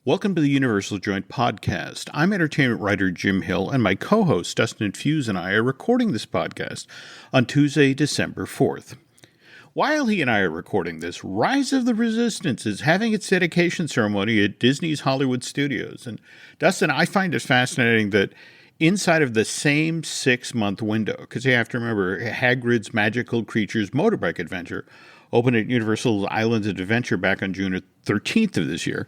Welcome to the Universal Joint Podcast. I'm entertainment writer Jim Hill, and my co-host Dustin Fuhs and I are recording this podcast on Tuesday, December 4th. While he and I are recording this, Rise of the Resistance is having its dedication ceremony at Disney's Hollywood Studios. And Dustin, I find it fascinating that inside of the same 6-month window, because you have to remember Hagrid's Magical Creatures Motorbike Adventure opened at Universal Islands of Adventure back on June 13th of this year.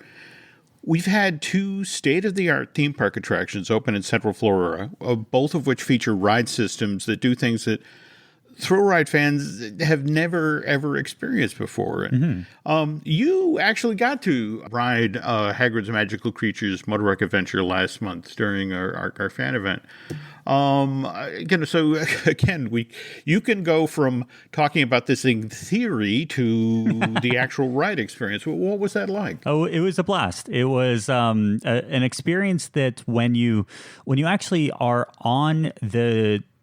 We've had 2 state-of-the-art theme park attractions open in Central Florida, both of which feature ride systems that do things that thrill ride fans have never, ever experienced before. You actually got to ride Hagrid's Magical Creatures Motorbike Adventure last month during our fan event. So again, you can go from talking about this in theory to the actual ride experience. What was that like? Oh, it was a blast. It was an experience that when you actually are on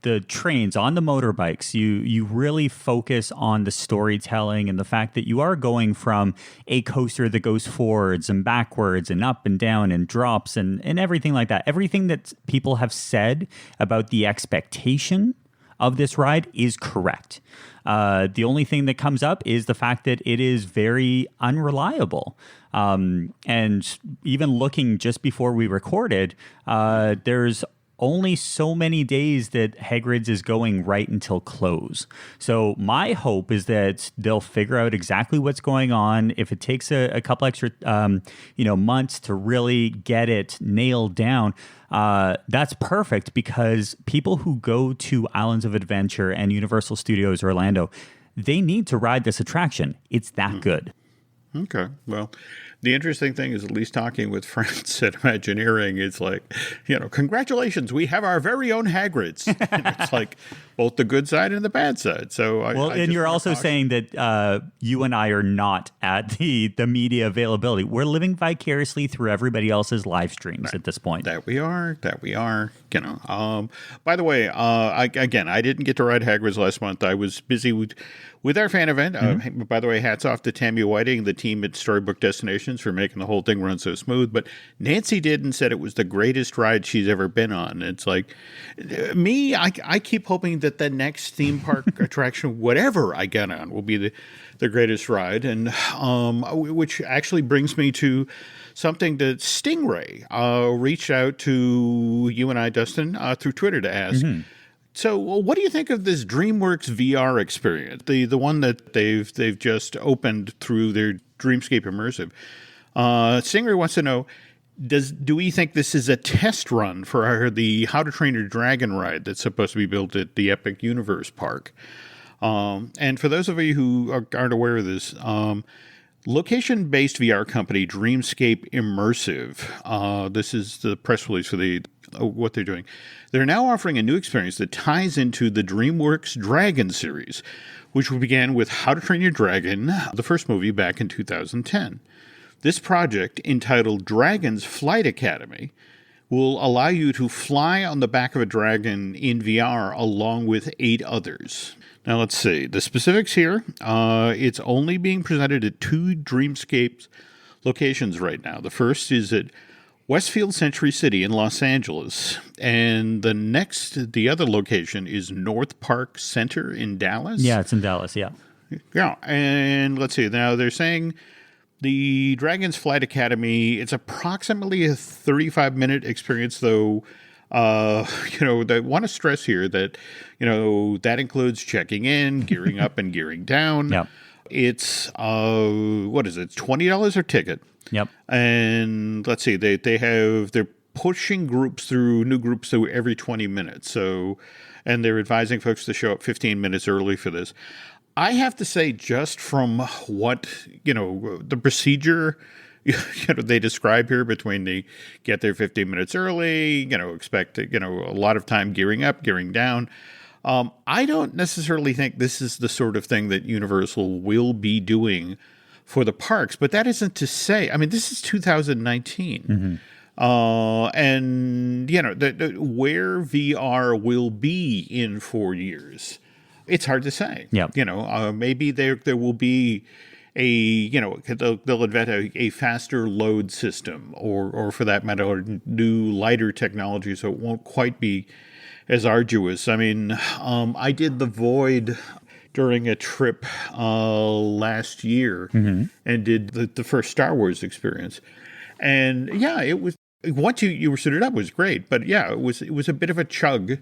the trains, on the motorbikes, you really focus on the storytelling and the fact that you are going from a coaster that goes forwards and backwards and up and down and drops and everything like that. Everything that people have said about the expectation of this ride is correct. The only thing that comes up is the fact that it is very unreliable. And even looking just before we recorded, there's only so many days that Hagrid's is going right until close. So my hope is that they'll figure out exactly what's going on. If it takes a couple extra months to really get it nailed down, that's perfect, because people who go to Islands of Adventure and Universal Studios Orlando, they need to ride this attraction. It's that good. Okay. Well, the interesting thing is, at least talking with friends at Imagineering, it's like, congratulations, we have our very own Hagrid's. And it's like both the good side and the bad side. So and you're also saying that you and I are not at the media availability. We're living vicariously through everybody else's live streams at this point. That we are. By the way, I didn't get to ride Hagrid's last month. I was busy with our fan event. By the way, hats off to Tammy Whiting, the team at Storybook Destinations, for making the whole thing run so smooth. But Nancy did and said it was the greatest ride she's ever been on. It's like, me, I keep hoping that the next theme park attraction, whatever I get on, will be the greatest ride. And which actually brings me to something that Stingray reached out to you and I, Dustin, through Twitter to ask. So, what do you think of this DreamWorks VR experience, the one that they've just opened through their Dreamscape Immersive? Stingray wants to know, do we think this is a test run for the How to Train Your Dragon ride that's supposed to be built at the Epic Universe Park? And for those of you who aren't aware of this, location-based VR company Dreamscape Immersive, this is the press release for what they're doing. They're now offering a new experience that ties into the DreamWorks Dragon series, which began with How to Train Your Dragon, the first movie, back in 2010. This project, entitled Dragon's Flight Academy, will allow you to fly on the back of a dragon in VR along with 8 others. Now, let's see. The specifics here. It's only being presented at 2 Dreamscape locations right now. The first is at Westfield Century City in Los Angeles, and the other location is North Park Center in Dallas. Yeah, it's in Dallas, yeah. Yeah, and let's see. Now, they're saying the Dragon's Flight Academy, it's approximately a 35-minute experience, though. They want to stress here that, that includes checking in, gearing up, and gearing down. Yep. It's, what is it, $20 a ticket. Yep. And let's see, they're pushing new groups through every 20 minutes. So, and they're advising folks to show up 15 minutes early for this. I have to say, just from what, the procedure, they describe here, between the get there 15 minutes early, expect, a lot of time gearing up, gearing down. I don't necessarily think this is the sort of thing that Universal will be doing for the parks, but that isn't to say, this is 2019. And, where VR will be in 4 years, it's hard to say. Yep. Maybe there will be they'll invent a faster load system, or for that matter, new lighter technology, so it won't quite be as arduous. I mean, I did the Void during a trip last year, and did the first Star Wars experience, and yeah, it was once you were suited up, it was great, but yeah, it was a bit of a chug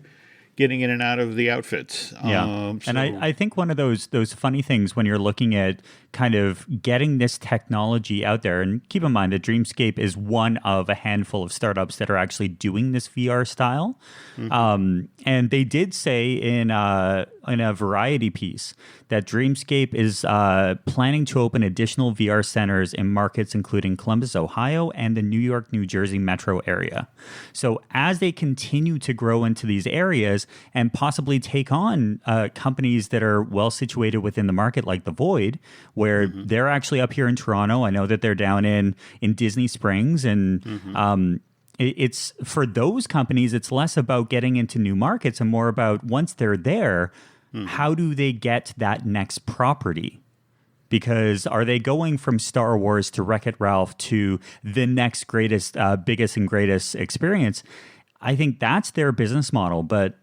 getting in and out of the outfits. Yeah. And I think one of those funny things when you're looking at kind of getting this technology out there, and keep in mind that Dreamscape is one of a handful of startups that are actually doing this VR style. And they did say in a Variety piece that Dreamscape is planning to open additional VR centers in markets including Columbus, Ohio, and the New York, New Jersey metro area. So as they continue to grow into these areas and possibly take on companies that are well situated within the market, like the Void, where they're actually up here in Toronto. I know that they're down in Disney Springs, and it's for those companies, it's less about getting into new markets and more about once they're there, how do they get that next property? Because are they going from Star Wars to Wreck-It Ralph to the next greatest, biggest and greatest experience? I think that's their business model. But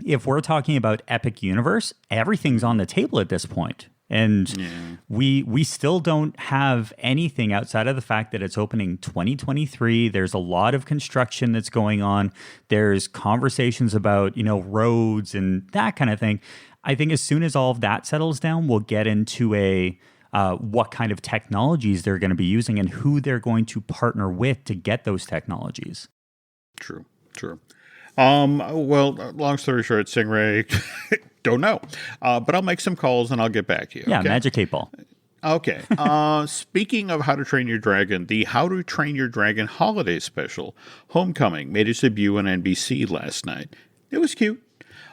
if we're talking about Epic Universe, everything's on the table at this point. And we still don't have anything outside of the fact that it's opening 2023. There's a lot of construction that's going on. There's conversations about, roads and that kind of thing. I think as soon as all of that settles down, we'll get into what kind of technologies they're going to be using and who they're going to partner with to get those technologies. True. Well, long story short, Stingray, don't know. But I'll make some calls and I'll get back to you. Yeah, okay? Magic 8 Ball. Okay. Speaking of How to Train Your Dragon, the How to Train Your Dragon holiday special, Homecoming, made its debut on NBC last night. It was cute.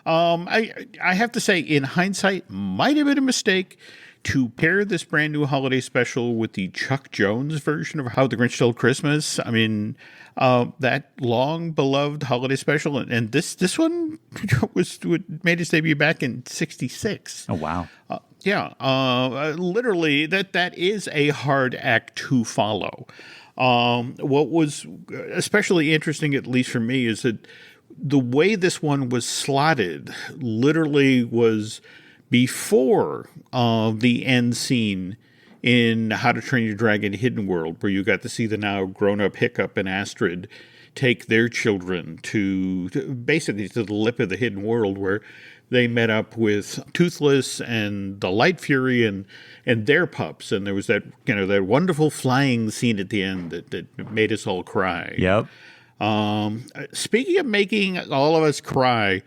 I have to say, in hindsight, might have been a mistake to pair this brand new holiday special with the Chuck Jones version of How the Grinch Stole Christmas. I mean, that long beloved holiday special, and this one made its debut back in '66. Oh wow! Literally, that is a hard act to follow. What was especially interesting, at least for me, is that the way this one was slotted literally was before the end scene in How to Train Your Dragon Hidden World, where you got to see the now grown-up Hiccup and Astrid take their children to basically to the lip of the Hidden World, where they met up with Toothless and the Light Fury and their pups, and there was that that wonderful flying scene at the end that made us all cry. Yep. Speaking of making all of us cry,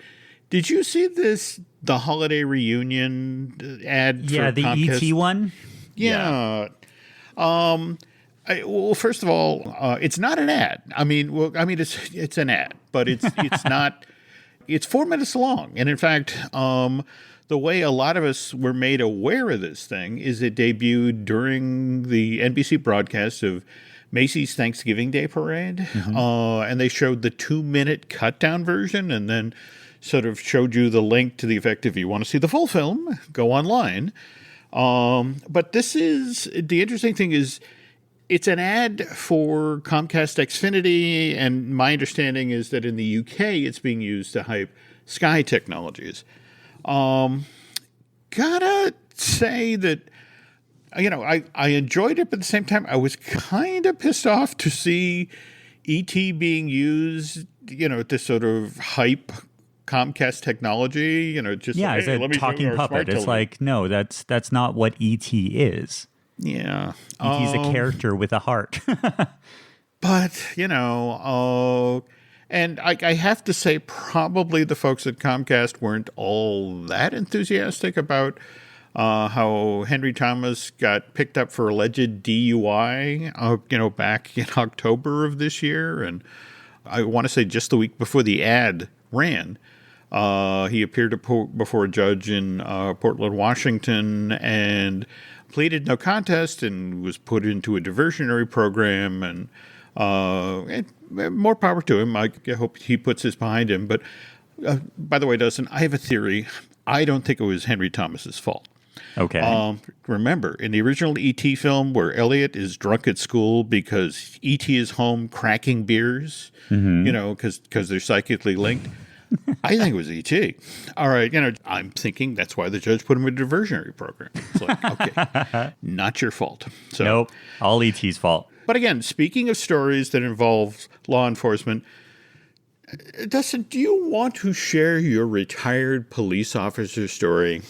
did you see the holiday reunion ad? Yeah, for the Comcast? ET one. Yeah. Well, first of all, it's not an ad. It's an ad, but it's not. It's 4 minutes long, and in fact, the way a lot of us were made aware of this thing is it debuted during the NBC broadcast of Macy's Thanksgiving Day Parade, and they showed the 2-minute cut down version, and then sort of showed you the link to the effect if you want to see the full film, go online. But this is the interesting thing is it's an ad for Comcast Xfinity, and my understanding is that in the UK it's being used to hype Sky Technologies. Gotta say that I enjoyed it, but at the same time I was kind of pissed off to see ET being used, to sort of hype Comcast technology, just as a talking puppet. It's like, no, that's not what ET is. Yeah. ET's a character with a heart. But, and I have to say probably the folks at Comcast weren't all that enthusiastic about how Henry Thomas got picked up for alleged DUI, back in October of this year. And I want to say just the week before the ad ran, he appeared before a judge in Portland, Washington, and pleaded no contest and was put into a diversionary program. And more power to him. I hope he puts this behind him. But by the way, Dustin, I have a theory. I don't think it was Henry Thomas's fault. Okay. Remember, in the original E.T. film where Elliot is drunk at school because E.T. is home cracking beers, because they're psychically linked. I think it was E.T. All right, I'm thinking that's why the judge put him in a diversionary program. It's like, okay, not your fault. So, Nope. All ET's fault. but again, speaking of stories that involve law enforcement, Dustin, do you want to share your retired police officer story?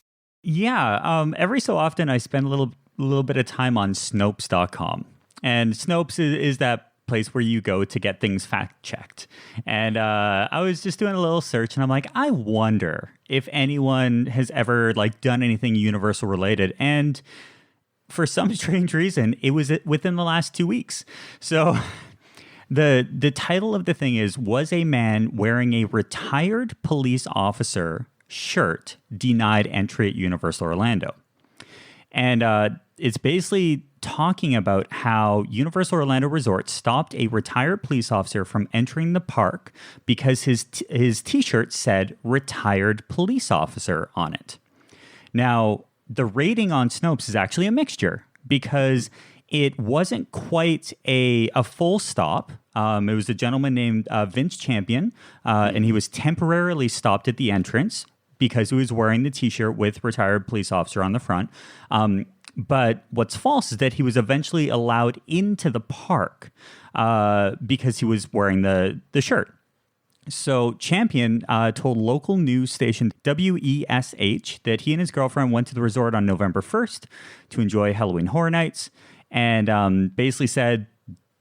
Yeah. Every so often I spend a little bit of time on Snopes.com. And Snopes is that place where you go to get things fact checked. And I was just doing a little search and I'm like, I wonder if anyone has ever done anything Universal related. And for some strange reason, it was within the last 2 weeks. So the title of the thing was a man wearing a retired police officer shirt denied entry at Universal Orlando. And it's basically talking about how Universal Orlando Resort stopped a retired police officer from entering the park because his T-shirt said "retired police officer" on it. Now, the rating on Snopes is actually a mixture because it wasn't quite a full stop. It was a gentleman named Vince Champion, and he was temporarily stopped at the entrance because he was wearing the T-shirt with "retired police officer" on the front. But what's false is that he was eventually allowed into the park because he was wearing the shirt. So Champion told local news station WESH that he and his girlfriend went to the resort on November 1st to enjoy Halloween Horror Nights and basically said,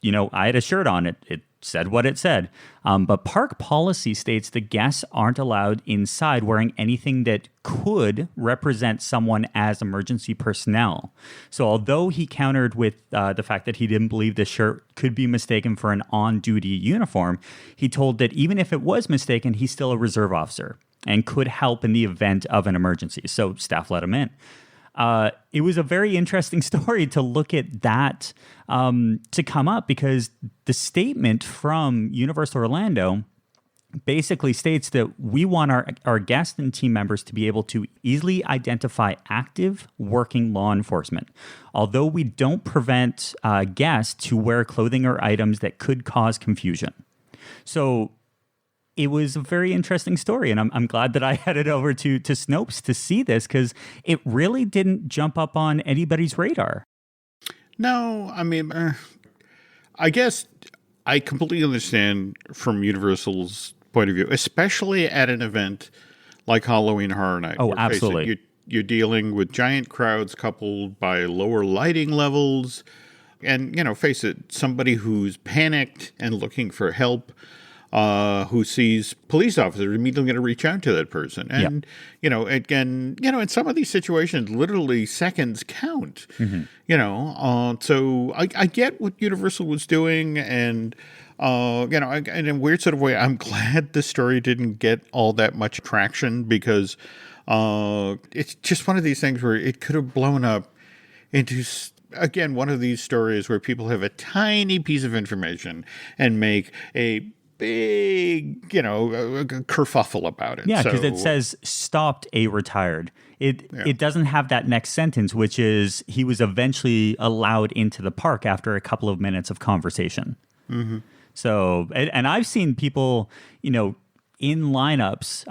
I had a shirt on. It said what it said. But park policy states the guests aren't allowed inside wearing anything that could represent someone as emergency personnel. So although he countered with the fact that he didn't believe the shirt could be mistaken for an on-duty uniform, he told that even if it was mistaken, he's still a reserve officer and could help in the event of an emergency. So staff let him in. It was a very interesting story to look at that to come up because the statement from Universal Orlando basically states that we want our guests and team members to be able to easily identify active working law enforcement, although we don't prevent guests to wear clothing or items that could cause confusion. So it was a very interesting story, and I'm glad that I headed over to Snopes to see this because it really didn't jump up on anybody's radar. No, I mean, I guess I completely understand from Universal's point of view, especially at an event like Halloween Horror Night. Oh, absolutely. You're dealing with giant crowds coupled by lower lighting levels, and, face it, somebody who's panicked and looking for help, who sees police officers immediately going to reach out to that person. And, again, in some of these situations, literally seconds count, so I get what Universal was doing. And, and in a weird sort of way, I'm glad the story didn't get all that much traction because it's just one of these things where it could have blown up into, again, one of these stories where people have a tiny piece of information and make a big, a kerfuffle about it. Yeah, because it says stopped a retired. It doesn't have that next sentence, which is he was eventually allowed into the park after a couple of minutes of conversation. Mm-hmm. So, and I've seen people, in lineups,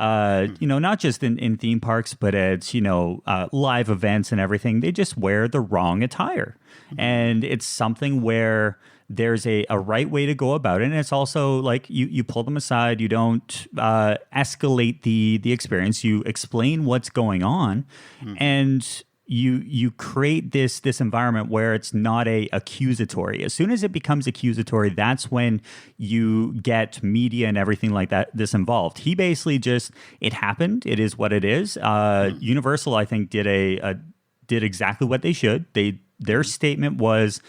not just in theme parks, but at, live events and everything, they just wear the wrong attire. Mm-hmm. And it's something where there's a right way to go about it. And it's also like you pull them aside. You don't escalate the experience. You explain what's going on. Mm-hmm. And you create this environment where it's not accusatory. As soon as it becomes accusatory, that's when you get media and everything like that involved. He basically it happened. It is what it is. Universal, I think, did exactly what they should. Their statement was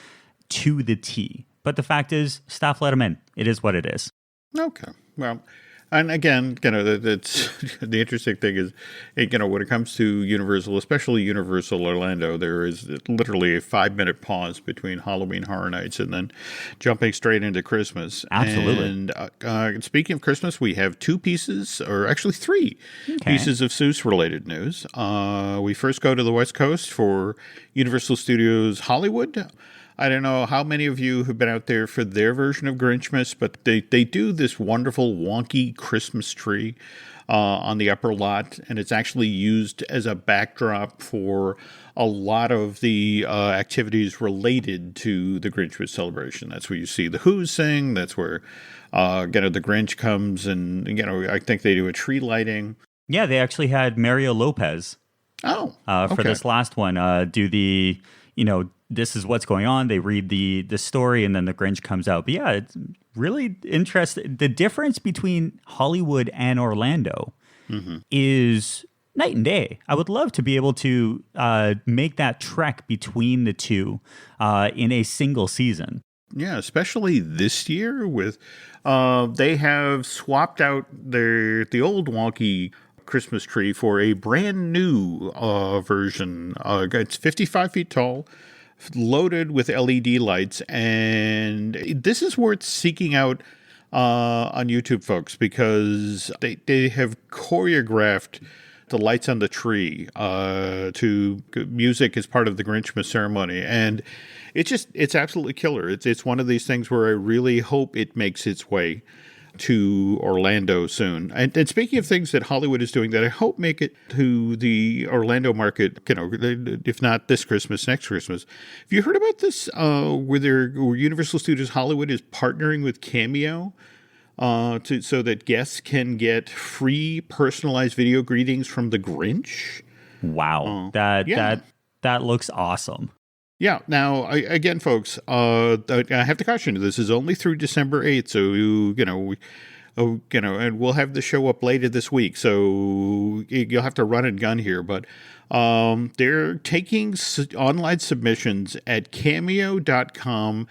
to the T. But the fact is, staff let him in. It is what it is. Okay. Well, And again, that's the interesting thing is, when it comes to Universal, especially Universal Orlando, there is literally a 5-minute pause between Halloween Horror Nights and then jumping straight into Christmas. Absolutely. And speaking of Christmas, we have two pieces, or actually three pieces of Seuss related news. We first go to the West Coast for Universal Studios Hollywood. I don't know how many of you have been out there for their version of Grinchmas, but they do this wonderful wonky Christmas tree on the upper lot, and it's actually used as a backdrop for a lot of the activities related to the Grinchmas celebration. That's where you see the Who's sing. That's where the Grinch comes, and I think they do a tree lighting. Yeah, they actually had Mario Lopez. For this last one, do the this is what's going on. They read the story, and then the Grinch comes out. But yeah, it's really interesting. The difference between Hollywood and Orlando is night and day. I would love to be able to make that trek between the two in a single season. Yeah, especially this year with they have swapped out the old wonky Christmas tree for a brand new version. It's 55 feet tall, loaded with LED lights, and this is worth seeking out on YouTube, folks, because they have choreographed the lights on the tree to music as part of the Grinchmas ceremony, and it's absolutely killer. It's one of these things where I really hope it makes its way to Orlando soon. And speaking of things that Hollywood is doing that I hope make it to the Orlando market, if not this Christmas, next Christmas. Have you heard about this? Where Universal Studios Hollywood is partnering with Cameo so that guests can get free personalized video greetings from the Grinch. Wow, that looks awesome. Yeah. Now, again, folks, I have to caution you. This is only through December 8th, so and we'll have the show up later this week. So you'll have to run and gun here, but they're taking online submissions at cameo.com/The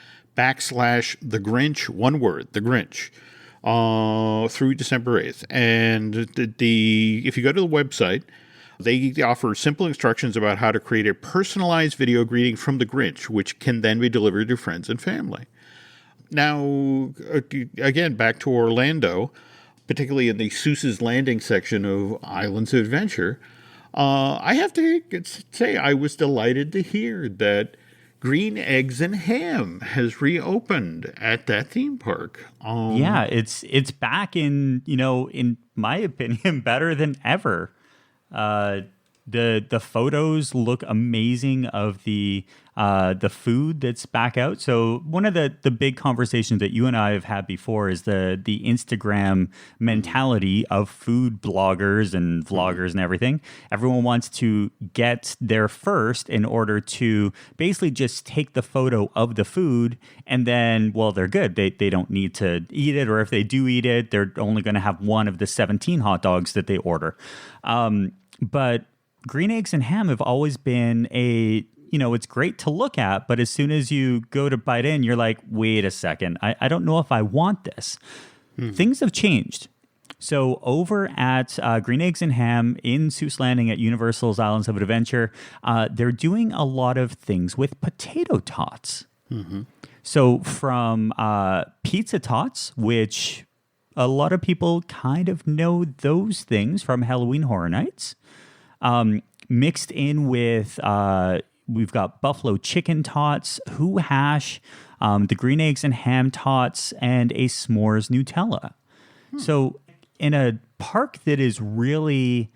Grinch, one word, The Grinch, through December 8th. And if you go to the website, they offer simple instructions about how to create a personalized video greeting from the Grinch, which can then be delivered to friends and family. Now, again, back to Orlando, particularly in the Seuss's Landing section of Islands of Adventure, I have to say I was delighted to hear that Green Eggs and Ham has reopened at that theme park. Yeah, it's back in my opinion, better than ever. The photos look amazing of the food that's back out. So one of the big conversations that you and I have had before is the Instagram mentality of food bloggers and vloggers and everything. Everyone wants to get there first in order to basically just take the photo of the food, and then, well, they're good. They don't need to eat it, or if they do eat it, they're only going to have one of the 17 hot dogs that they order. But Green Eggs and Ham have always been it's great to look at, but as soon as you go to bite in, you're like, wait a second, I don't know if I want this. Things have changed. So over at Green Eggs and Ham in Seuss Landing at Universal's Islands of Adventure, they're doing a lot of things with potato tots. So from pizza tots, which a lot of people kind of know those things from Halloween Horror Nights, mixed in with, we've got buffalo chicken tots, Who hash, the Green Eggs and Ham tots, and a s'mores Nutella. So in a park that is really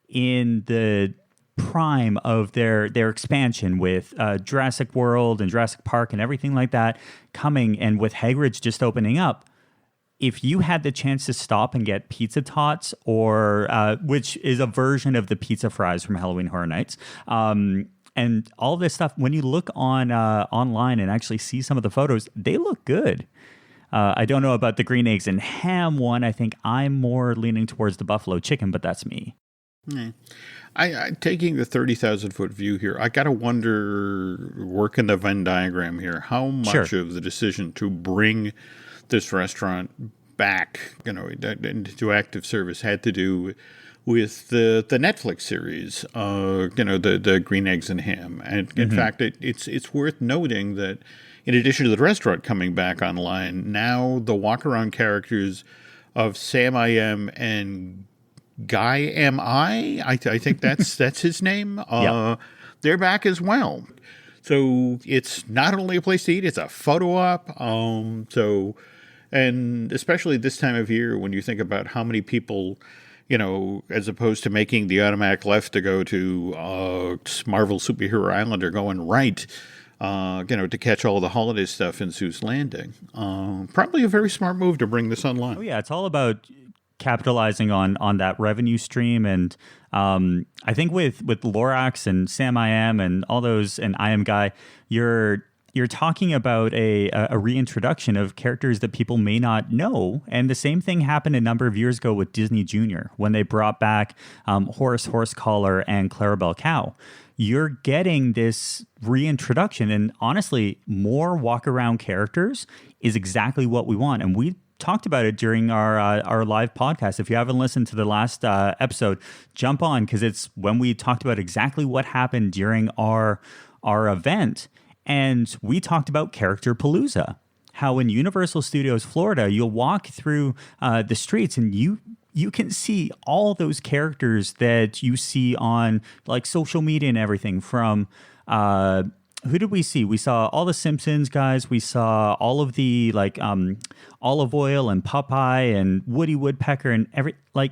in the prime of their expansion with Jurassic World and Jurassic Park and everything like that coming, and with Hagrid's just opening up, if you had the chance to stop and get pizza tots, or which is a version of the pizza fries from Halloween Horror Nights, and all this stuff, when you look on online and actually see some of the photos, they look good. I don't know about the Green Eggs and Ham one. I think I'm more leaning towards the buffalo chicken, but that's me. I taking the 30,000-foot view here, I got to wonder, working the Venn diagram here, how much of the decision to bring this restaurant back, into active service had to do with the Netflix series, the Green Eggs and Ham. And in fact, it's worth noting that in addition to the restaurant coming back online, now the walk-around characters of Sam I Am and Guy Am I think that's his name. They're back as well. So it's not only a place to eat, it's a photo op. And especially this time of year when you think about how many people, as opposed to making the automatic left to go to Marvel Superhero Island, are going right, to catch all the holiday stuff in Seuss Landing. Probably a very smart move to bring this online. Oh, yeah. It's all about capitalizing on that revenue stream. And I think with Lorax and Sam I Am and all those, and I Am Guy, you're talking about a reintroduction of characters that people may not know. And the same thing happened a number of years ago with Disney Junior when they brought back Horace Horsecollar and Clarabelle Cow. You're getting this reintroduction, and honestly, more walk-around characters is exactly what we want. And we talked about it during our live podcast. If you haven't listened to the last episode, jump on, because it's when we talked about exactly what happened during our event. And we talked about Character Palooza, how in Universal Studios Florida, you'll walk through the streets and you can see all those characters that you see on like social media and everything. From who did we see? We saw all the Simpsons guys. We saw all of the Olive Oil and Popeye and Woody Woodpecker and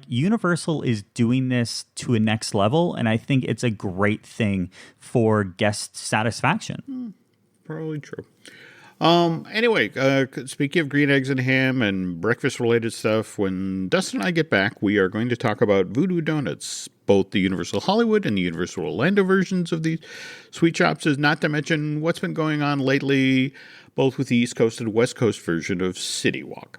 Universal is doing this to a next level, and I think it's a great thing for guest satisfaction. Probably true. Anyway, speaking of Green Eggs and Ham and breakfast-related stuff, when Dustin and I get back, we are going to talk about Voodoo Donuts, both the Universal Hollywood and the Universal Orlando versions of these sweet shops, not to mention what's been going on lately, both with the East Coast and West Coast version of CityWalk.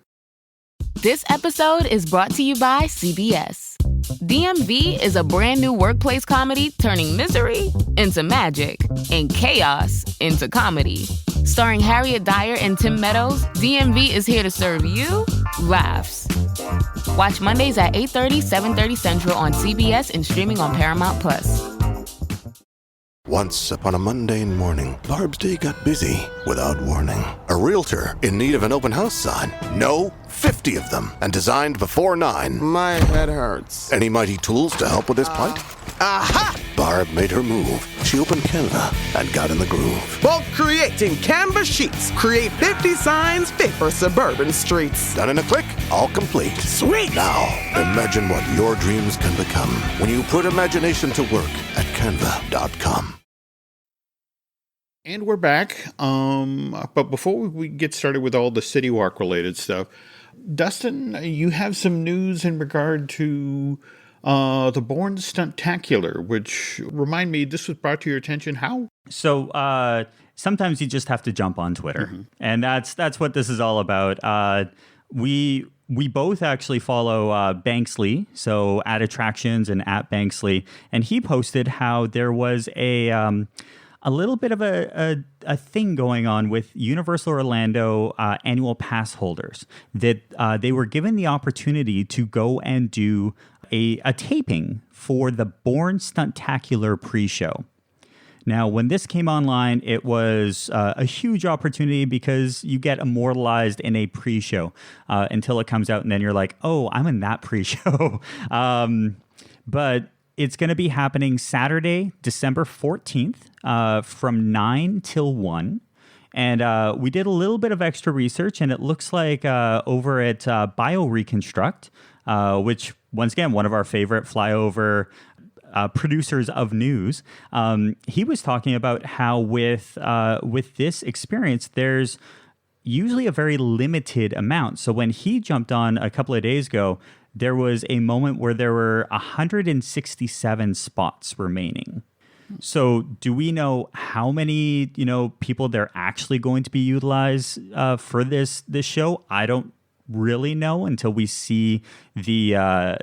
This episode is brought to you by CBS. DMV is a brand new workplace comedy turning misery into magic and chaos into comedy. Starring Harriet Dyer and Tim Meadows, DMV is here to serve you laughs. Watch Mondays at 8:30, 7:30 Central on CBS and streaming on Paramount+. Once upon a mundane morning, Barb's day got busy without warning. A realtor in need of an open house sign. No, 50 of them, and designed before 9. My head hurts. Any mighty tools to help with his plight? Aha! Barb made her move. She opened Canva and got in the groove. Bulk creating Canva sheets. Create 50 signs fit for suburban streets. Done in a click, all complete. Sweet! Now, imagine what your dreams can become when you put imagination to work at canva.com. And we're back. But before we get started with all the CityWalk related stuff, Dustin, you have some news in regard to the Bourne Stuntacular, which, remind me, this was brought to your attention how? So sometimes you just have to jump on Twitter, and that's what this is all about. We both actually follow Banksley, so at Attractions and at Banksley, and he posted how there was a little bit of a thing going on with Universal Orlando annual pass holders, that they were given the opportunity to go and do a taping for the Bourne Stuntacular pre-show. Now, when this came online, it was a huge opportunity because you get immortalized in a pre-show until it comes out, and then you're like, oh, I'm in that pre-show. But it's going to be happening Saturday, December 14th from 9 till 1. And we did a little bit of extra research, and it looks like over at BioReconstruct, which, once again, one of our favorite flyover producers of news, he was talking about how with this experience, there's usually a very limited amount. So when he jumped on a couple of days ago, there was a moment where there were 167 spots remaining. So do we know how many, people they're actually going to be utilized for this show? I don't really know until we see the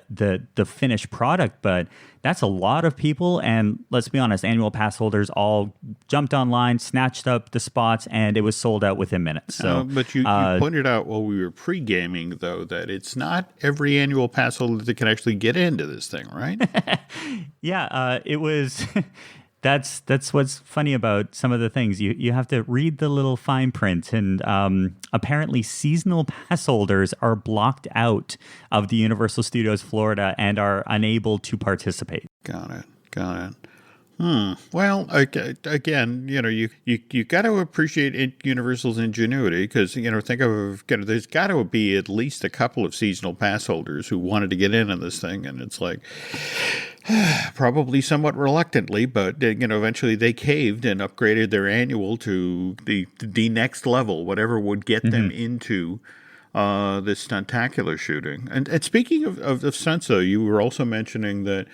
finished product. But that's a lot of people, and let's be honest, annual pass holders all jumped online, snatched up the spots, and it was sold out within minutes. So, but you pointed out while we were pre-gaming, though, that it's not every annual pass holder that can actually get into this thing, right? Yeah, it was. That's what's funny about some of the things. You have to read the little fine print, and apparently seasonal pass holders are blocked out of the Universal Studios Florida and are unable to participate. Got it. Well, again, you got to appreciate Universal's ingenuity, because think of there's got to be at least a couple of seasonal pass holders who wanted to get in on this thing, and it's like probably somewhat reluctantly, but eventually they caved and upgraded their annual to the next level, whatever would get them into this stuntacular shooting. And speaking of stunts, though, you were also mentioning that.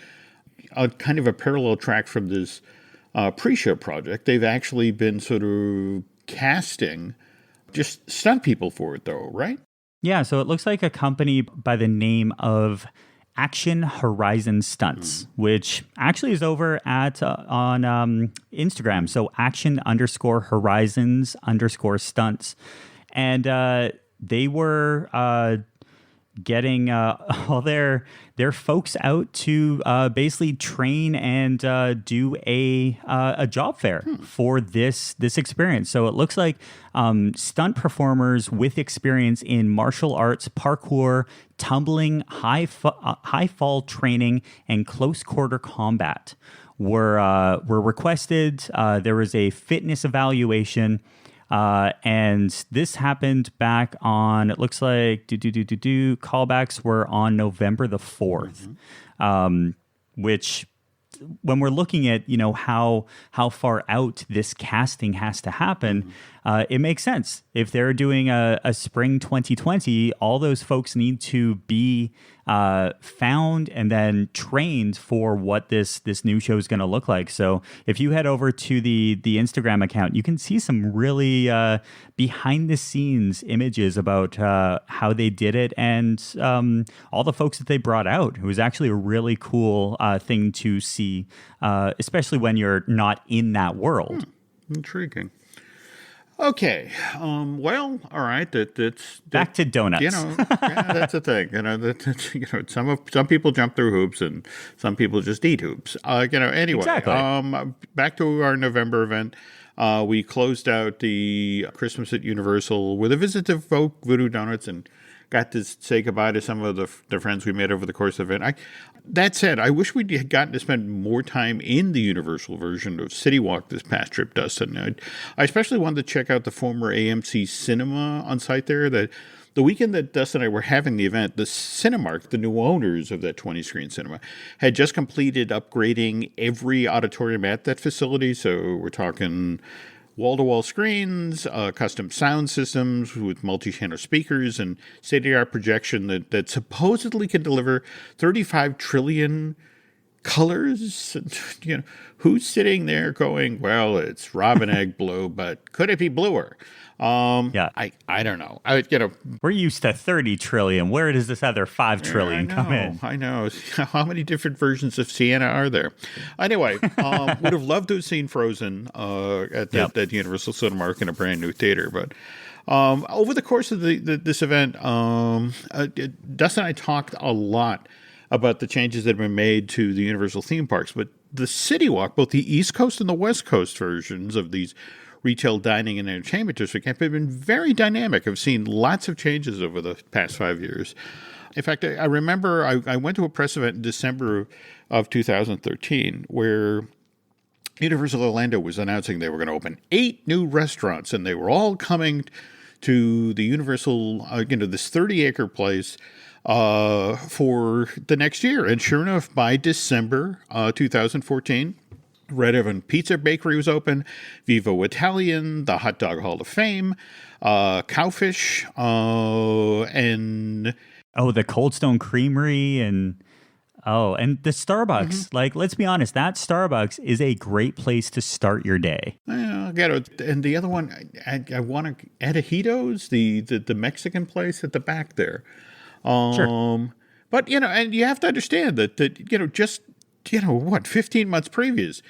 Kind of a parallel track from this pre-show project. They've actually been sort of casting just stunt people for it, though, right? Yeah, so it looks like a company by the name of Action Horizon Stunts, which actually is over at on Instagram. So action_horizons_stunts. And they were getting all their folks out to basically train and do a job fair for this experience. So it looks like stunt performers with experience in martial arts, parkour, tumbling, high fall training, and close quarter combat were requested. There was a fitness evaluation. And this happened back on, it looks like, callbacks were on November the 4th, which when we're looking at, how far out this casting has to happen, it makes sense. If they're doing a spring 2020, all those folks need to be found and then trained for what this new show is going to look like. So if you head over to the Instagram account, you can see some really behind the scenes images about how they did it, and all the folks that they brought out. It was actually a really cool thing to see, especially when you're not in that world. Intriguing. Okay. Well, all right. That's back to donuts. Yeah, that's the thing. Some people jump through hoops and some people just eat hoops. Anyway. Exactly. Back to our November event. We closed out the Christmas at Universal with a visit to Voodoo Donuts and got to say goodbye to some of the friends we met over the course of the event. That said, I wish we'd gotten to spend more time in the Universal version of CityWalk this past trip, Dustin. I especially wanted to check out the former AMC Cinema on site there. The weekend that Dustin and I were having the event, the Cinemark, the new owners of that 20-screen cinema, had just completed upgrading every auditorium at that facility. So we're talking wall-to-wall screens, custom sound systems with multi-channel speakers, and state-of-the-art projection that supposedly can deliver 35 trillion colors. Who's sitting there going, well, it's robin egg blue, but could it be bluer? Yeah. I don't know. We're used to 30 trillion. Where does this other 5 trillion come in? I know. How many different versions of Sienna are there? Anyway, would have loved to have seen Frozen at that Universal Cinemark in a brand new theater. But over the course of this event, Dustin and I talked a lot about the changes that have been made to the Universal theme parks. But the CityWalk, both the East Coast and the West Coast versions of these retail dining and entertainment district have been very dynamic. I've seen lots of changes over the past 5 years. In fact, I remember I went to a press event in December of 2013 where Universal Orlando was announcing they were going to open 8 new restaurants, and they were all coming to the Universal, this 30-acre place for the next year. And sure enough, by December 2014, Red Oven Pizza Bakery was open, Vivo Italian, the Hot Dog Hall of Fame, Cowfish, and... Oh, the Cold Stone Creamery and... Oh, and the Starbucks. Like, let's be honest, that Starbucks is a great place to start your day. I get it. And the other one, I want to Antojitos, the Mexican place at the back there. Sure. But, and you have to understand that, just, 15 months previous,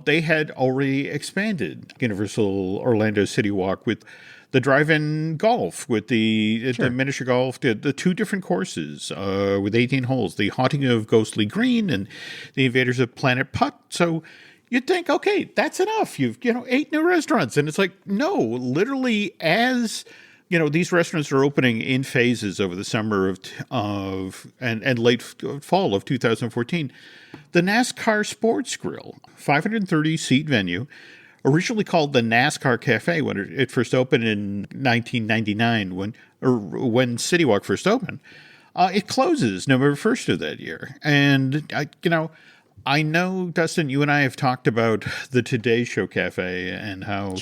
they had already expanded Universal Orlando CityWalk with the drive-in golf, with the miniature golf, the two different courses with 18 holes, the Haunting of Ghostly Green and the Invaders of Planet Putt. So you'd think, okay, that's enough. You've 8 new restaurants, and it's like, no, literally as these restaurants are opening in phases over the summer and late fall of 2014. The NASCAR Sports Grill, 530-seat venue, originally called the NASCAR Cafe when it first opened in 1999, when CityWalk first opened. It closes November 1st of that year. And, I know, Dustin, you and I have talked about the Today Show Cafe and how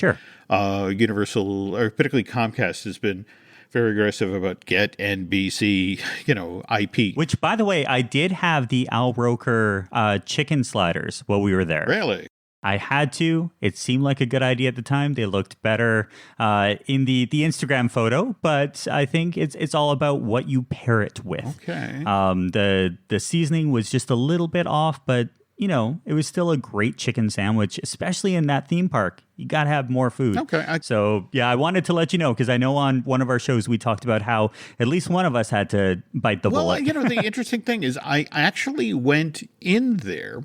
Universal, or particularly Comcast, has been very aggressive about get NBC, IP. Which, by the way, I did have the Al Roker chicken sliders while we were there. Really? I had to. It seemed like a good idea at the time. They looked better in the Instagram photo, but I think it's all about what you pair it with. Okay. The seasoning was just a little bit off, but it was still a great chicken sandwich, especially in that theme park. You got to have more food. Okay. So, yeah, I wanted to let you know because I know on one of our shows we talked about how at least one of us had to bite the bullet. Well, the interesting thing is I actually went in there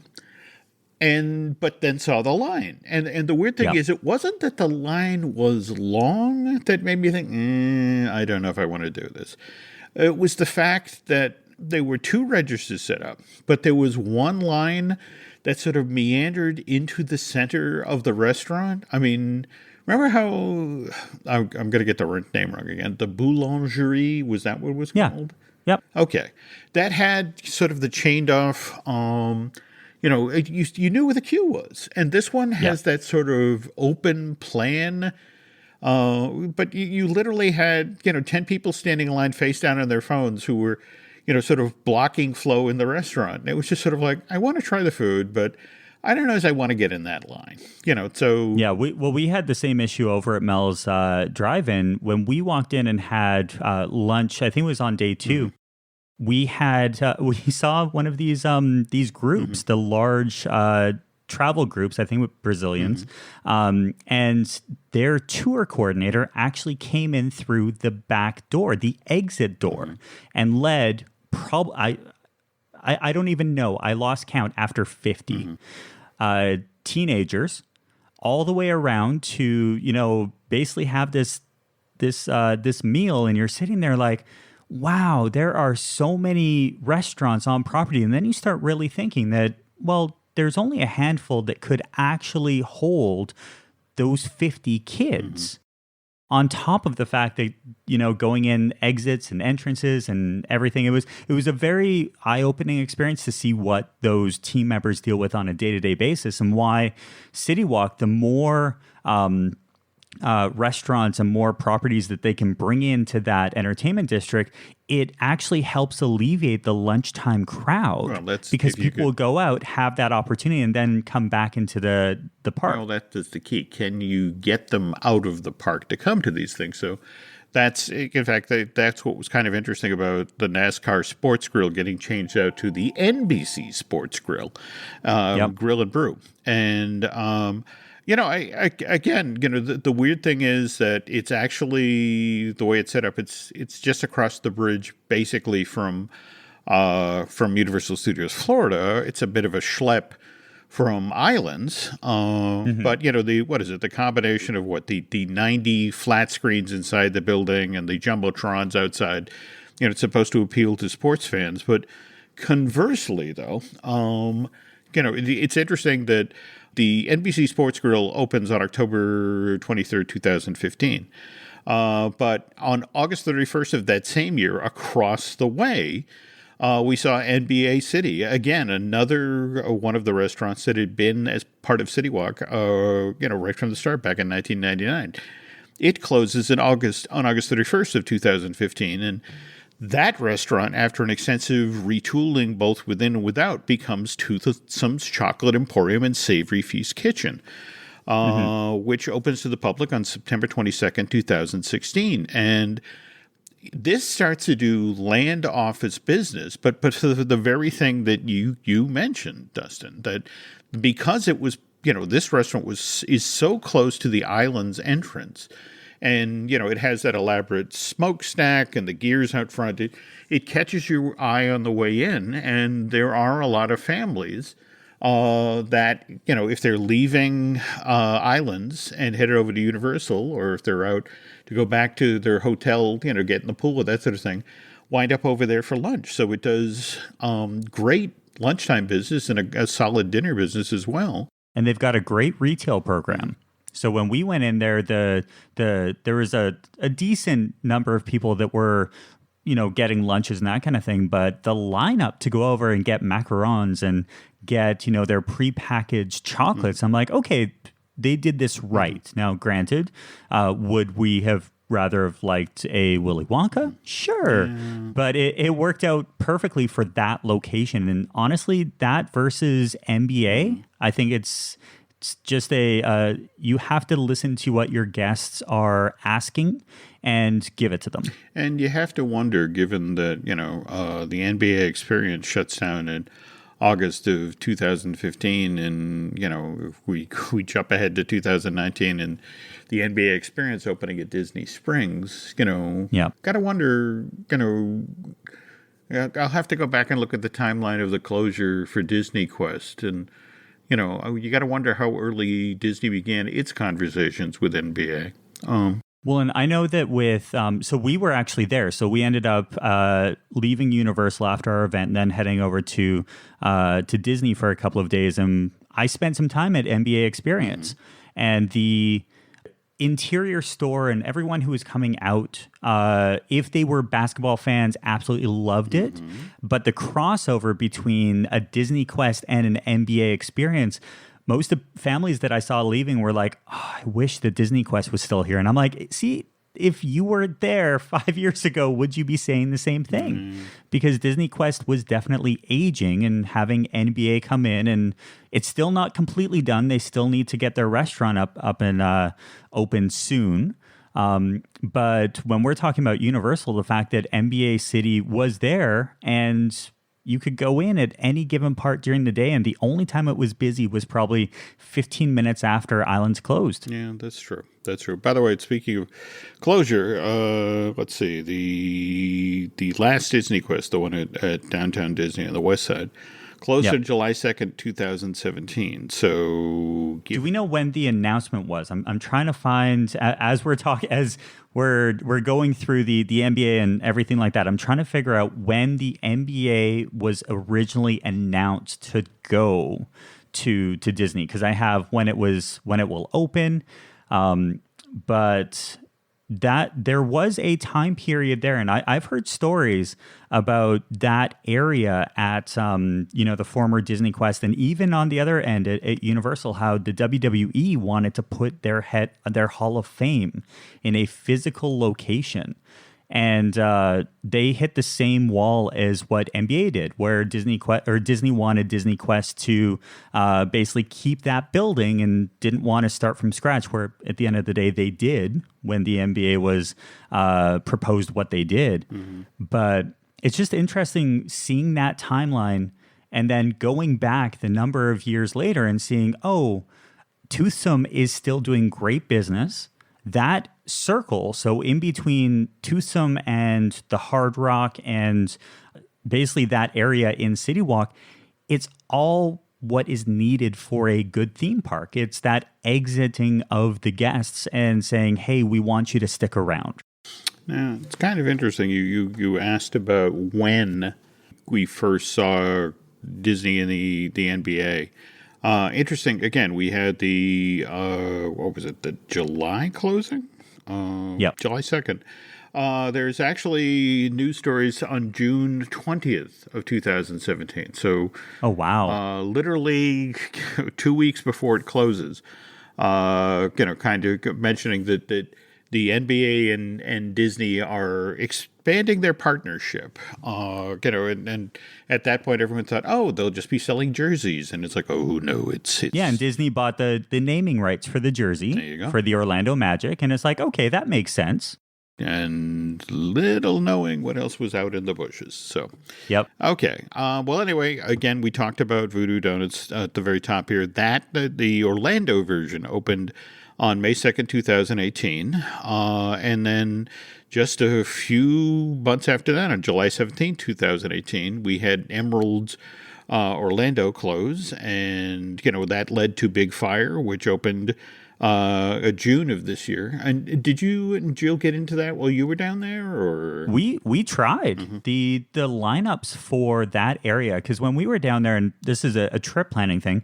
but then saw the line. And the weird thing is it wasn't that the line was long that made me think, I don't know if I want to do this. It was the fact that there were 2 registers set up, but there was one line that sort of meandered into the center of the restaurant. I mean, remember how, I'm going to get the name wrong again, the Boulangerie, was that what it was called? Yep. Okay. That had sort of the chained off, you knew where the queue was. And this one has that sort of open plan. But you literally had, 10 people standing in line face down on their phones who were, sort of blocking flow in the restaurant. And it was just sort of like, I want to try the food, but I don't know as I want to get in that line. So. Yeah, we had the same issue over at Mel's Drive-In. When we walked in and had lunch, I think it was on day 2. Mm-hmm. We saw one of these groups, the large travel groups, I think with Brazilians, and their tour coordinator actually came in through the back door, the exit door, and led I don't even know. I lost count after 50 teenagers all the way around to basically have this meal, and you're sitting there like, wow, there are so many restaurants on property. And then you start really thinking that, well, there's only a handful that could actually hold those 50 kids. On top of the fact that, going in exits and entrances and everything, it was a very eye-opening experience to see what those team members deal with on a day-to-day basis, and why CityWalk, the more restaurants and more properties that they can bring into that entertainment district, it actually helps alleviate the lunchtime crowd, because people will go out, have that opportunity, and then come back into the park. Well, that's the key. Can you get them out of the park to come to these things? So that's, in fact, that's what was kind of interesting about the NASCAR Sports Grill getting changed out to the NBC Sports Grill, Grill and Brew. And, the weird thing is that it's actually, the way it's set up, it's just across the bridge, basically from Universal Studios Florida. It's a bit of a schlep from Islands, but the combination of the 90 flat screens inside the building and the jumbotrons outside, it's supposed to appeal to sports fans. But conversely, though, it's interesting that the NBC Sports Grill opens on October 23rd, 2015. But on August 31st of that same year, across the way, we saw NBA City. Again, another one of the restaurants that had been as part of CityWalk, right from the start back in 1999. It closes on August 31st of 2015. And That restaurant, after an extensive retooling both within and without, becomes Toothsome's Chocolate Emporium and Savory Feast Kitchen, which opens to the public on September 22nd, 2016. And this starts to do land office business, but for the very thing that you mentioned, Dustin, that because it was, this restaurant is so close to the island's entrance. And, it has that elaborate smokestack and the gears out front. It catches your eye on the way in. And there are a lot of families that, if they're leaving islands and headed over to Universal, or if they're out to go back to their hotel, get in the pool, that sort of thing, wind up over there for lunch. So it does great lunchtime business and a solid dinner business as well. And they've got a great retail program. So when we went in there, there was a decent number of people that were, getting lunches and that kind of thing. But the lineup to go over and get macarons and get, their prepackaged chocolates, I'm like, okay, they did this right. Now, granted, would we have rather have liked a Willy Wonka? Sure. But it worked out perfectly for that location. And honestly, that versus NBA, I think it's just you have to listen to what your guests are asking and give it to them. And you have to wonder, given that, the NBA experience shuts down in August of 2015, and, if we jump ahead to 2019 and the NBA experience opening at Disney Springs, got to wonder, I'll have to go back and look at the timeline of the closure for Disney Quest, and you got to wonder how early Disney began its conversations with NBA. Well, and I know that with, so we were actually there. So we ended up leaving Universal after our event and then heading over to Disney for a couple of days. And I spent some time at NBA Experience. And the interior store and everyone who was coming out, if they were basketball fans, absolutely loved it. But the crossover between a Disney Quest and an NBA Experience, most of the families that I saw leaving were like, oh, I wish the Disney Quest was still here. And I'm like, see, if you were there 5 years ago, would you be saying the same thing? Because Disney Quest was definitely aging, and having NBA come in, and it's still not completely done. They still need to get their restaurant up and open soon. But when we're talking about Universal, the fact that NBA City was there and you could go in at any given part during the day, and the only time it was busy was probably 15 minutes after Islands closed. Yeah, that's true. That's true. By the way, speaking of closure, let's see, the last Disney Quest, the one at Downtown Disney on the west side, closed on July 2nd, 2017. So do we know when the announcement was? I'm trying to find, as we're talking, as we're going through the NBA and everything like that, I'm trying to figure out when the NBA was originally announced to go to Disney, because I have when it will open, but that there was a time period there, and I've heard stories about that area at the former Disney Quest, and even on the other end at Universal, how the WWE wanted to put their Hall of Fame in a physical location. And they hit the same wall as what NBA did, where Disney wanted Disney Quest to basically keep that building and didn't want to start from scratch, where at the end of the day they did when the NBA was proposed what they did. But it's just interesting seeing that timeline and then going back the number of years later and seeing, oh, Toothsome is still doing great business. That circle, so in between Toothsome and the Hard Rock and basically that area in CityWalk, it's all what is needed for a good theme park. It's that exiting of the guests and saying, hey, we want you to stick around. Now, it's kind of interesting. You asked about when we first saw Disney in the NBA. Interesting. Again, we had the, the July closing? July 2nd. There's actually news stories on June 20th of 2017. So, oh, wow. Literally 2 weeks before it closes, kind of mentioning that the NBA and Disney are expanding their partnership. And at that point, everyone thought, oh, they'll just be selling jerseys, and it's like, oh no, it's yeah. And Disney bought the naming rights for the jersey There you go. for the Orlando Magic, and it's like, okay, that makes sense. And little knowing what else was out in the bushes. So, Yep. okay. Well, anyway, again, we talked about Voodoo Donuts at the very top here. The Orlando version opened on May 2nd, 2018. And then just a few months after that, on July 17th, 2018, we had Emerald's Orlando close. And, that led to Big Fire, which opened June of this year. And did you and Jill get into that while you were down there, or we tried the lineups for that area, because when we were down there, and this is a trip planning thing,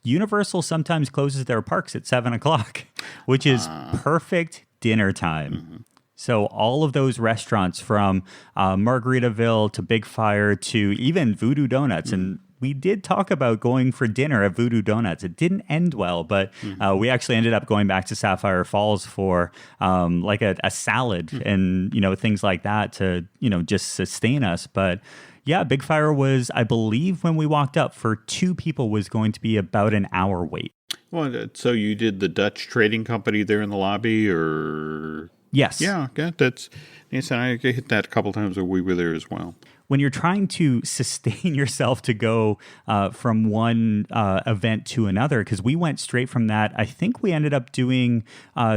Universal sometimes closes their parks at 7:00, which is perfect dinner time. So all of those restaurants, from Margaritaville to Big Fire to even Voodoo Donuts, and we did talk about going for dinner at Voodoo Donuts. It didn't end well, but we actually ended up going back to Sapphire Falls for like a salad and, things like that to, just sustain us. But yeah, Big Fire was, I believe, when we walked up, for 2 people was going to be about an hour wait. well, so you did the Dutch Trading Company there in the lobby, or Yes. yeah, that's yes, and I hit that a couple times when we were there as well. When you're trying to sustain yourself to go from one event to another, because we went straight from that. I think we ended up doing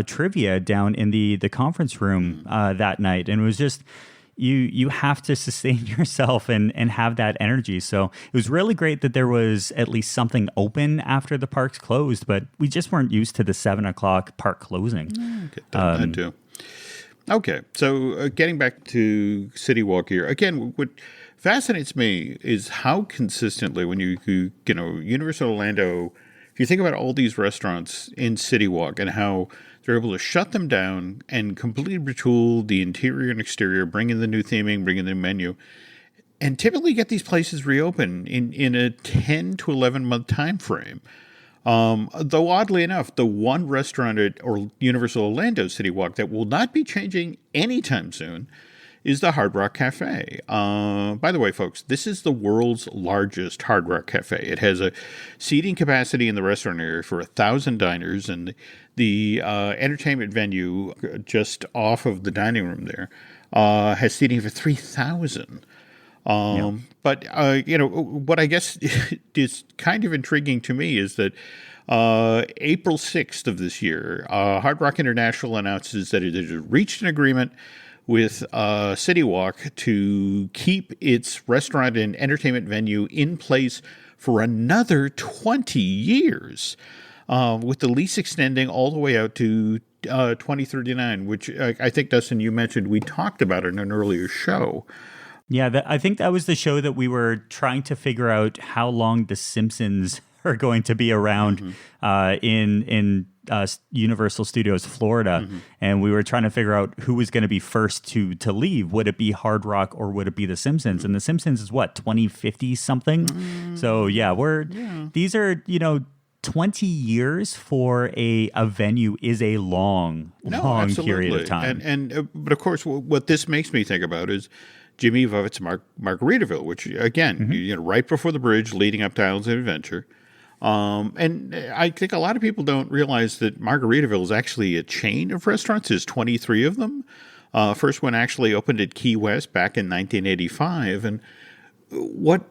trivia down in the conference room that night. And it was just, you have to sustain yourself and have that energy. So it was really great that there was at least something open after the parks closed, but we just weren't used to the 7:00 park closing. I do. Okay, so getting back to CityWalk here, again, what fascinates me is how consistently, when you Universal Orlando, if you think about all these restaurants in CityWalk and how they're able to shut them down and completely retool the interior and exterior, bring in the new theming, bring in the menu, and typically get these places reopened in a 10 to 11 month time frame. Though oddly enough, the one restaurant at Universal Orlando CityWalk that will not be changing anytime soon is the Hard Rock Cafe. By the way, folks, this is the world's largest Hard Rock Cafe. It has a seating capacity in the restaurant area for 1,000 diners, and the entertainment venue just off of the dining room there has seating for 3,000. But, what I guess is kind of intriguing to me is that April 6th of this year, Hard Rock International announces that it has reached an agreement with CityWalk to keep its restaurant and entertainment venue in place for another 20 years, with the lease extending all the way out to 2039, which I think, Dustin, you mentioned we talked about in an earlier show. Yeah, I think that was the show that we were trying to figure out how long The Simpsons are going to be around in Universal Studios Florida, and we were trying to figure out who was going to be first to leave. Would it be Hard Rock or would it be The Simpsons? And The Simpsons is what, 2050 something? So yeah, these are 20 years for a venue is a long period of time. But of course, what this makes me think about is Jimmy Buffett's Margaritaville, which, again, right before the bridge leading up to Islands of Adventure. And I think a lot of people don't realize that Margaritaville is actually a chain of restaurants. There's 23 of them. First one actually opened at Key West back in 1985. And what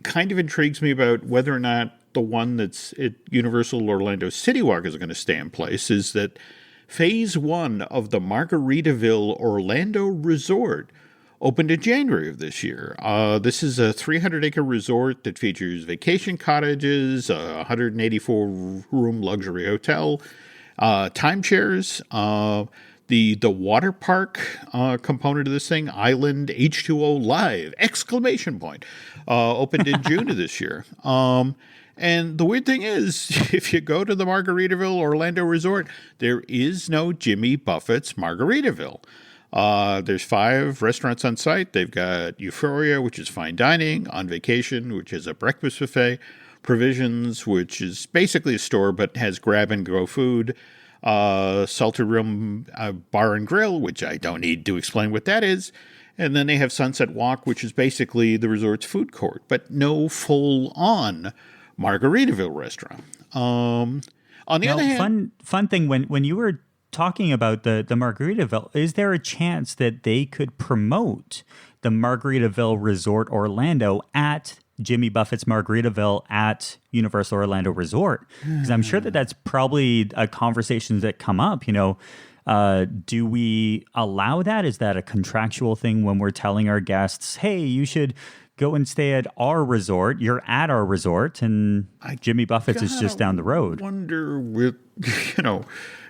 kind of intrigues me about whether or not the one that's at Universal Orlando CityWalk is going to stay in place is that Phase 1 of the Margaritaville Orlando Resort opened in January of this year. This is a 300-acre resort that features vacation cottages, a 184-room luxury hotel, timeshares, the water park component of this thing, Island H2O Live, ! Opened in June of this year. And the weird thing is, if you go to the Margaritaville Orlando Resort, there is no Jimmy Buffett's Margaritaville. There's 5 restaurants on site. They've got Euphoria, which is fine dining, On Vacation, which is a breakfast buffet, Provisions, which is basically a store but has grab-and-go food, Salter Room Bar and Grill, which I don't need to explain what that is. And then they have Sunset Walk, which is basically the resort's food court, but no full-on Margaritaville restaurant. On the other hand... Fun thing, when you were talking about the Margaritaville, is there a chance that they could promote the Margaritaville Resort Orlando at Jimmy Buffett's Margaritaville at Universal Orlando Resort? Because I'm sure that that's probably a conversation that come up, do we allow that? Is that a contractual thing when we're telling our guests, hey, you should go and stay at our resort. You're at our resort, and Jimmy Buffett's is just down the road. I wonder with,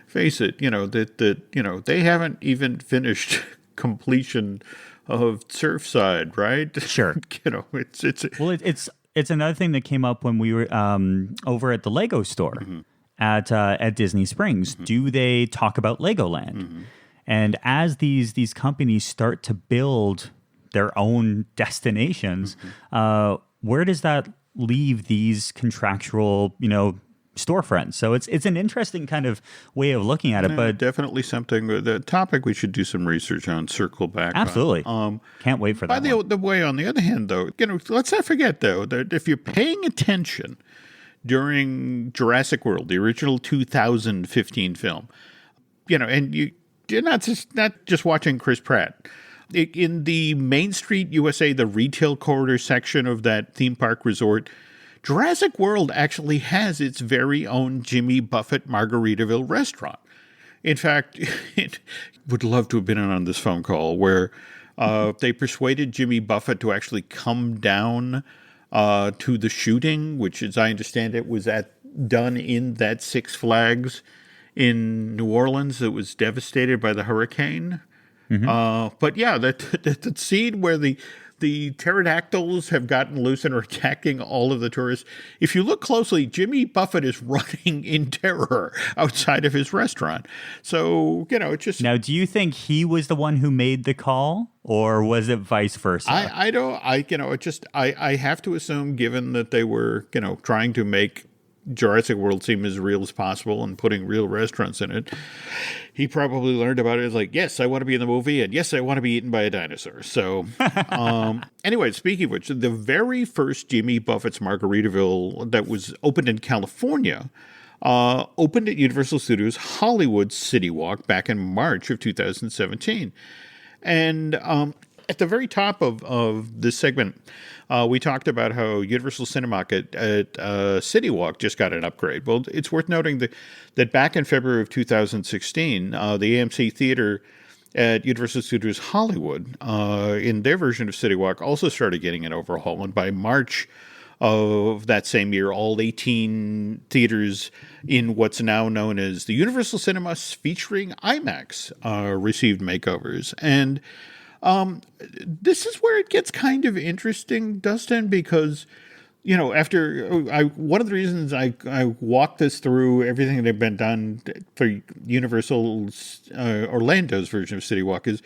face it, that they haven't even finished completion of Surfside, right? Sure. It's another thing that came up when we were over at the Lego store. Mm-hmm. At Disney Springs. Mm-hmm. Do they talk about Legoland? Mm-hmm. And as these companies start to build their own destinations, mm-hmm. Where does that leave these contractual, storefronts? So it's an interesting kind of way of looking at it. But definitely something, the topic we should do some research on, circle back. Absolutely. Can't wait for that. By the way, on the other hand, though, let's not forget, though, that if you're paying attention during Jurassic World, the original 2015 film, and you're not just watching Chris Pratt. In the Main Street USA, the retail corridor section of that theme park resort, Jurassic World actually has its very own Jimmy Buffett Margaritaville restaurant. In fact, it would love to have been on this phone call where they persuaded Jimmy Buffett to actually come down to the shooting, which, as I understand it, was done in that Six Flags in New Orleans that was devastated by the hurricane. Mm-hmm. But yeah, that scene where the pterodactyls have gotten loose and are attacking all of the tourists. If you look closely, Jimmy Buffett is running in terror outside of his restaurant. So, it's just... Now, do you think he was the one who made the call, or was it vice versa? I have to assume, given that they were, trying to make Jurassic World seem as real as possible and putting real restaurants in it, he probably learned about it as like, yes, I want to be in the movie, and yes, I want to be eaten by a dinosaur. So anyway, speaking of which, the very first Jimmy Buffett's Margaritaville that was opened in California opened at Universal Studios Hollywood CityWalk back in March of 2017. And at the very top of this segment, we talked about how Universal Cinemark at CityWalk just got an upgrade. Well, it's worth noting that back in February of 2016, the AMC Theater at Universal Studios Hollywood, in their version of CityWalk, also started getting an overhaul. And by March of that same year, all 18 theaters in what's now known as the Universal Cinemas featuring IMAX received makeovers. And this is where it gets kind of interesting, Dustin, because, one of the reasons I walked this through everything that had been done for Universal's Orlando's version of CityWalk is,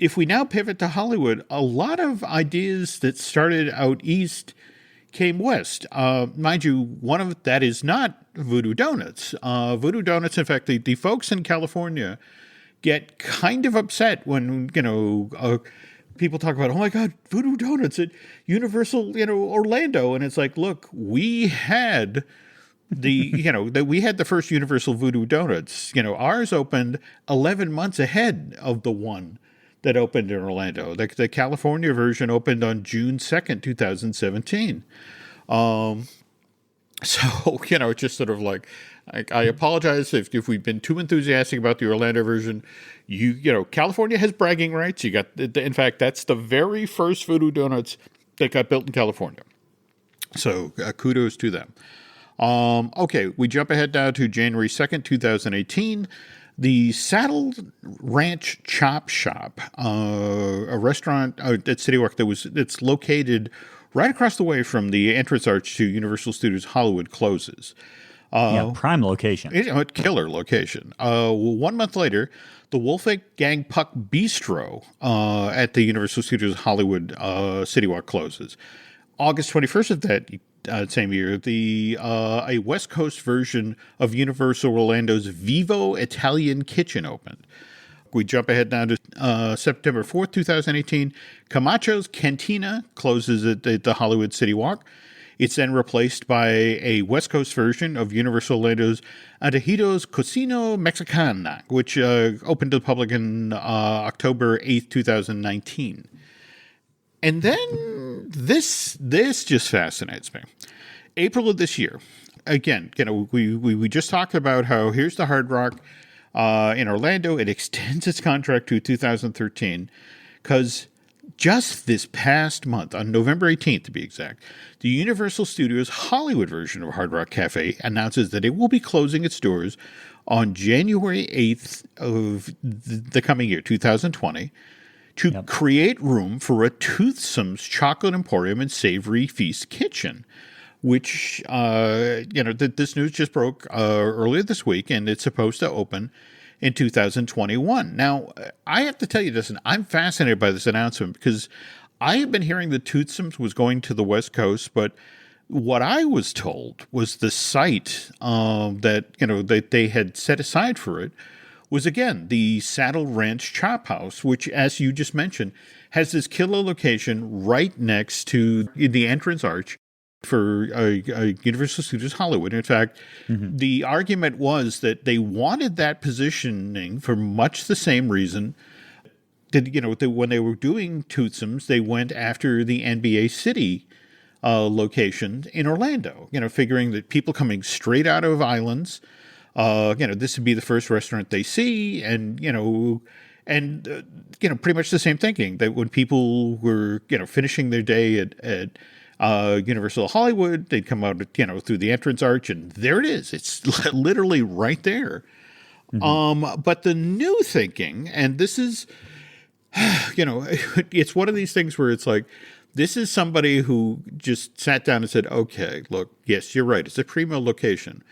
if we now pivot to Hollywood, a lot of ideas that started out east came west. Mind you, one of that is not Voodoo Donuts. Voodoo Donuts, in fact, the folks in California get kind of upset when, people talk about, oh my God, Voodoo Donuts at Universal, Orlando. And it's like, look, we had we had the first Universal Voodoo Donuts. Ours opened 11 months ahead of the one that opened in Orlando. The California version opened on June 2nd, 2017. So, it's just sort of like, I apologize if we've been too enthusiastic about the Orlando version. California has bragging rights. In fact, that's the very first Voodoo Donuts that got built in California. So kudos to them. Okay, we jump ahead now to January 2nd, 2018. The Saddle Ranch Chop Shop, a restaurant at CityWalk it's located right across the way from the entrance arch to Universal Studios Hollywood, closes. Prime location. Killer location. 1 month later, the Wolfgang Puck Bistro at the Universal Studios Hollywood CityWalk closes. August 21st of that same year, a West Coast version of Universal Orlando's Vivo Italian Kitchen opened. We jump ahead now to September 4th, 2018. Camacho's Cantina closes at the Hollywood CityWalk. It's then replaced by a West Coast version of Universal Orlando's Antojitos Cocina Mexicana, which opened to the public on October 8th, 2019. And then this just fascinates me. April of this year, again, we just talked about how here's the Hard Rock in Orlando. It extends its contract to 2013 because just this past month, on November 18th to be exact, the Universal Studios Hollywood version of Hard Rock Cafe announces that it will be closing its doors on January 8th of the coming year, 2020, to create room for a Toothsome's Chocolate Emporium and Savory Feast Kitchen, which, this news just broke earlier this week, and it's supposed to open in 2021. Now, I have to tell you, Dustin, I'm fascinated by this announcement because I have been hearing that Toothsome's was going to the West Coast, but what I was told was the site that they had set aside for it was, again, the Saddle Ranch Chop House, which, as you just mentioned, has this killer location right next to the entrance arch for Universal Studios Hollywood. In fact, the argument was that they wanted that positioning for much the same reason that, when they were doing Toothsome's, they went after the NBA City location in Orlando, figuring that people coming straight out of islands, this would be the first restaurant they see, and pretty much the same thinking that when people were, finishing their day at Universal Hollywood, they'd come out, through the entrance arch, and there it is. It's literally right there. But the new thinking, and this is, it's one of these things where it's like, this is somebody who just sat down and said, okay, look, yes, you're right. It's a primo location.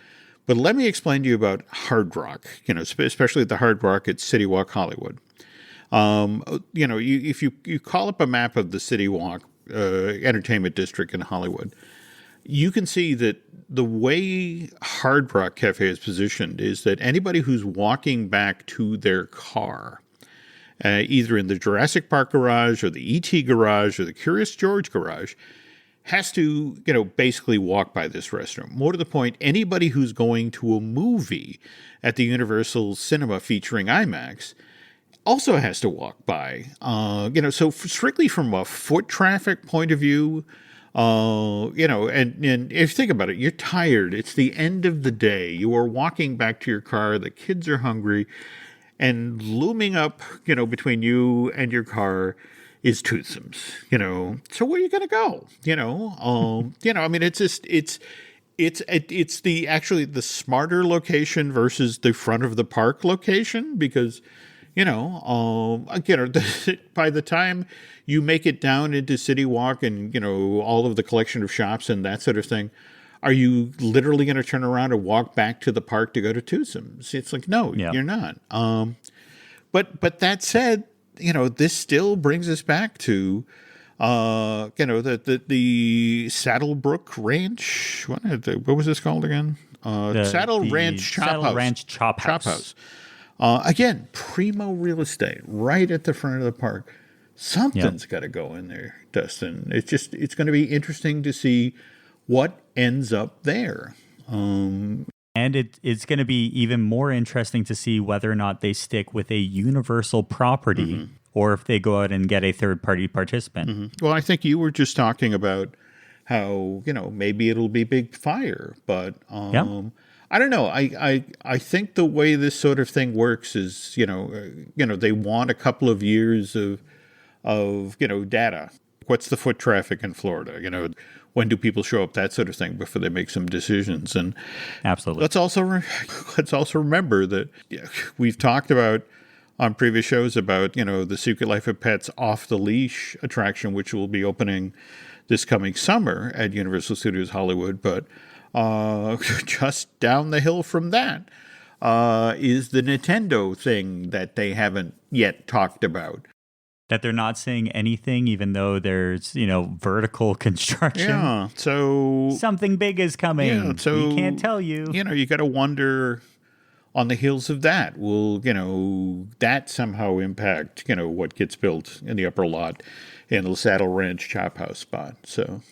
But let me explain to you about Hard Rock, especially at the Hard Rock at CityWalk Hollywood. If you call up a map of the CityWalk entertainment district in Hollywood, you can see that the way Hard Rock Cafe is positioned is that anybody who's walking back to their car, either in the Jurassic Park garage or the E.T. garage or the Curious George garage, has to, basically walk by this restroom. More to the point, anybody who's going to a movie at the Universal Cinema featuring IMAX also has to walk by. So strictly from a foot traffic point of view, and if you think about it, you're tired. It's the end of the day. You are walking back to your car. The kids are hungry. And looming up, between you and your car is Toothsome's, So where are you going to go? It's the smarter location versus the front of the park location because, by the time you make it down into CityWalk and, all of the collection of shops and that sort of thing, are you literally going to turn around and walk back to the park to go to Toothsome's? It's like, no, you're not. But that said, this still brings us back to, the Saddlebrook Ranch. What was this called again? Saddle Ranch Chop House. Again, primo real estate right at the front of the park. Something's got to go in there, Dustin. It's going to be interesting to see what ends up there. And it's going to be even more interesting to see whether or not they stick with a Universal property or if they go out and get a third-party participant. Well, I think you were just talking about how, maybe it'll be Big Fire. But I don't know. I think the way this sort of thing works is, they want a couple of years of data. What's the foot traffic in Florida? When do people show up? That sort of thing before they make some decisions. And absolutely, let's also remember that we've talked about on previous shows about the Secret Life of Pets Off the Leash attraction, which will be opening this coming summer at Universal Studios Hollywood. But just down the hill from that is the Nintendo thing that they haven't yet talked about. that they're not saying anything, even though there's, vertical construction. Yeah. So Something big is coming. Yeah, so we can't tell you. You got to wonder, on the heels of that, will that somehow impact what gets built in the upper lot in the Saddle Ranch Chop House spot? So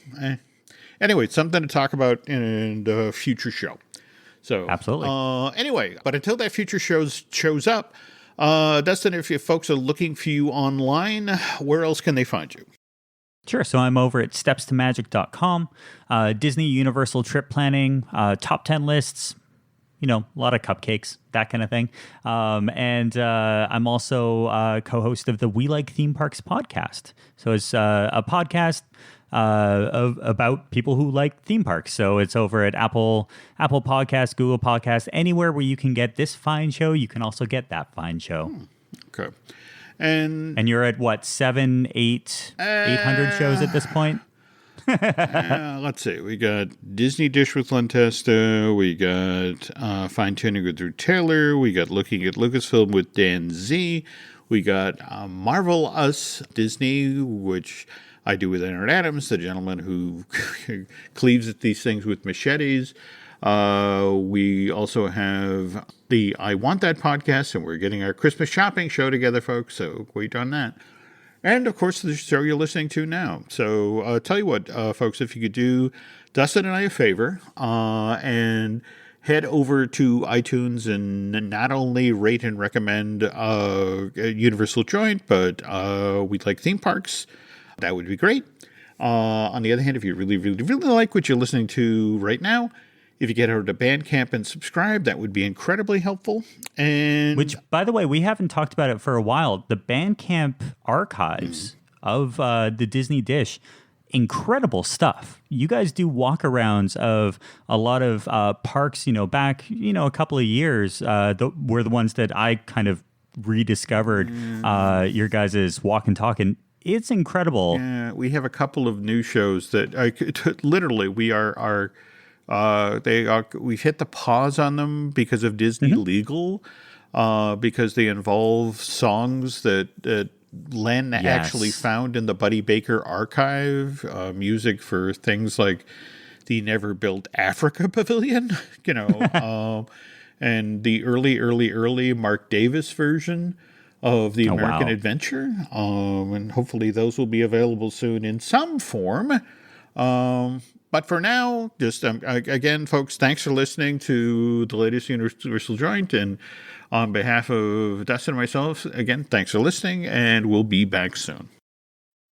anyway, it's something to talk about in the future show. So Absolutely. Anyway, but until that future shows up, Dustin, if folks are looking for you online, where else can they find you? Sure. So I'm over at stepstomagic.com, Disney Universal trip planning, top 10 lists, a lot of cupcakes, that kind of thing. And I'm also co-host of the We Like Theme Parks podcast. So it's a podcast about people who like theme parks. So it's over at Apple Podcasts, Google Podcasts, anywhere where you can get this fine show, you can also get that fine show. Okay. And you're at what, 800 shows at this point? Let's see. We got Disney Dish with Len Testa. We got Fine Tuning with Drew Taylor. We got Looking at Lucasfilm with Dan Z. We got Marvel Us Disney, which I do with Aaron Adams, the gentleman who cleaves at these things with machetes. We also have the I Want That podcast, and we're getting our Christmas shopping show together, folks, so wait on that. And, of course, the show you're listening to now. So tell you what, folks, if you could do Dustin and I a favor and head over to iTunes and not only rate and recommend Universal Joint, but We Like Theme Parks. That would be great. On the other hand, if you really, really, really like what you're listening to right now, if you get over to Bandcamp and subscribe, that would be incredibly helpful. And which, by the way, we haven't talked about it for a while. The Bandcamp archives of the Disney Dish, incredible stuff. You guys do walkarounds of a lot of parks, back, a couple of years were the ones that I kind of rediscovered your guys' walk and talk, and it's incredible. Yeah, we have a couple of new shows that literally we've hit the pause on them because of Disney legal, because they involve songs that Len actually found in the Buddy Baker archive, music for things like the Never Built Africa Pavilion, and the early Mark Davis version of the American Adventure. And hopefully those will be available soon in some form. But for now, just again, folks, thanks for listening to the latest Universal Joint. And on behalf of Dustin and myself, again, thanks for listening, and we'll be back soon.